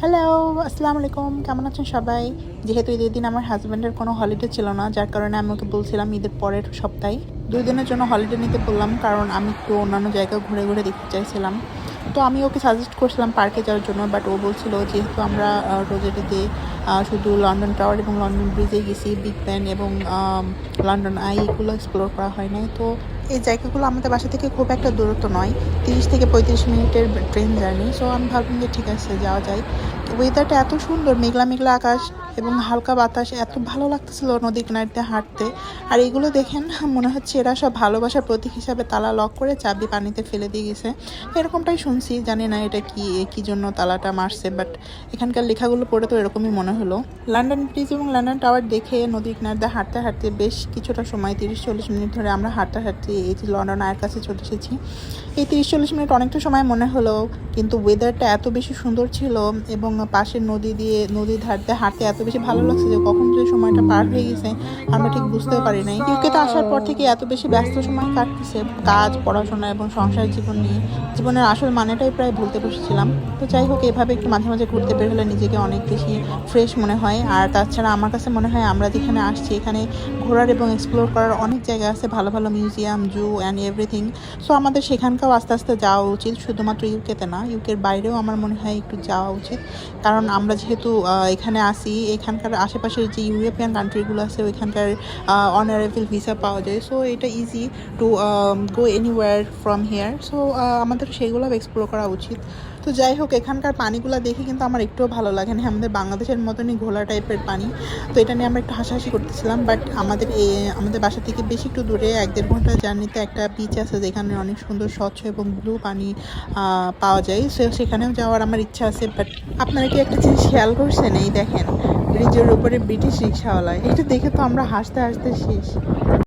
Hello, আসসালামু আলাইকুম। কেমন আছেন সবাই? যেহেতু ঈদের দিন আমার হাজব্যান্ডের কোনো হলিডে ছিল না, যার কারণে আমি ওকে বলছিলাম ঈদের পরের সপ্তাহে 2 দিনের জন্য হলিডে নিতে বললাম, কারণ আমি একটু অন্যান্য জায়গা ঘুরে ঘুরে দেখতে চাইছিলাম। তো আমি ওকে সাজেস্ট করছিলাম পার্কে যাওয়ার জন্য, বাট ও বলছিল যেহেতু আমরা রোজারিতে শুধু লন্ডন টাওয়ার এবং লন্ডন ব্রিজে গেছি, বিগ ব্যান এবং লন্ডন আই এগুলো এক্সপ্লোর করা হয় নাই। তো এই জায়গাগুলো আমাদের বাসা থেকে খুব একটা দূরত্ব নয়, 30 থেকে 35 মিনিটের ট্রেন জার্নি। সো আমি ভাবলাম যে ঠিক আছে, যাওয়া যায়। ওয়েদারটা এত সুন্দর, মেঘলা মেঘলা আকাশ এবং হালকা বাতাস, এত ভালো লাগতেছিল নদীর কিনারতে হাঁটতে। আর এগুলো দেখেন, মনে হচ্ছে এরা সব ভালোবাসার প্রতীক হিসাবে তালা লক করে চাবি পানিতে ফেলে দিয়ে গেছে, এরকমটাই শুনছি। জানি না এটা কি জন্য তালাটা মারছে, বাট এখানকার লেখাগুলো পড়ে তো এরকমই মনে হলো। লন্ডন ব্রিজ এবং লন্ডন টাওয়ার দেখে নদীর কিনার দিয়ে হাঁটতে হাঁটতে বেশ কিছুটা সময়, 30-40 মিনিট ধরে আমরা হাঁটতে হাঁটতে এই যে লন্ডন আয়ের কাছে চলে এসেছি। এই 30-40 মিনিট অনেকটা সময় মনে হলো, কিন্তু ওয়েদারটা এত বেশি সুন্দর ছিল এবং পাশের নদীর ধার দিয়ে হাঁটতে এত বেশি ভালো লাগছে যে কখন যে সময়টা পার হয়ে গেছে আমরা ঠিক বুঝতেও পারি নাই। ইউকেতে আসার পর থেকে এত বেশি ব্যস্ত সময় কাটতেছে কাজ, পড়াশোনা এবং সংসার জীবন নিয়ে, জীবনের আসল মানেটাই প্রায় ভুলতে বসেছিলাম। তো যাই হোক, এভাবে একটু মাঝে মাঝে ঘুরতে বের হলে নিজেকে অনেক বেশি ফ্রেশ মনে হয়। আর তাছাড়া আমার কাছে মনে হয় আমরা যেখানে আসছি এখানে ঘোরার এবং এক্সপ্লোর করার অনেক জায়গা আছে, ভালো ভালো museum, zoo and everything. So আমাদের সেখানকাও আস্তে আস্তে যাওয়া উচিত, শুধুমাত্র ইউকেতে না, ইউকের বাইরেও আমার মনে হয় একটু যাওয়া উচিত। কারণ আমরা যেহেতু এখানে আসি, এখানকার আশেপাশের যে ইউরোপিয়ান কান্ট্রিগুলো আছে ওইখানকার অনারেবল ভিসা পাওয়া যায়। সো এটা easy to go anywhere from here. So আমাদের সেগুলো এক্সপ্লোর করা উচিত। তো যাই হোক, এখানকার পানিগুলো দেখে কিন্তু আমার একটুও ভালো লাগে না, আমাদের বাংলাদেশের মতনই ঘোলা টাইপের পানি। তো এটা নিয়ে আমরা একটু হাসাহাসি করতেছিলাম। বাট আমাদের বাসা থেকে বেশি একটু দূরে 1-1.5 ঘন্টা জার্নিতে একটা বিচ আছে যেখানে অনেক সুন্দর স্বচ্ছ এবং ব্লু পানি পাওয়া যায়। সেখানেও যাওয়ার আমার ইচ্ছা আছে। বাট আপনারা কি একটা জিনিস খেয়াল করছেন? এই দেখেন, ব্রিজের উপরে ব্রিটিশ রিক্সাওয়ালা, এটা দেখে তো আমরা হাসতে হাসতে শেষ।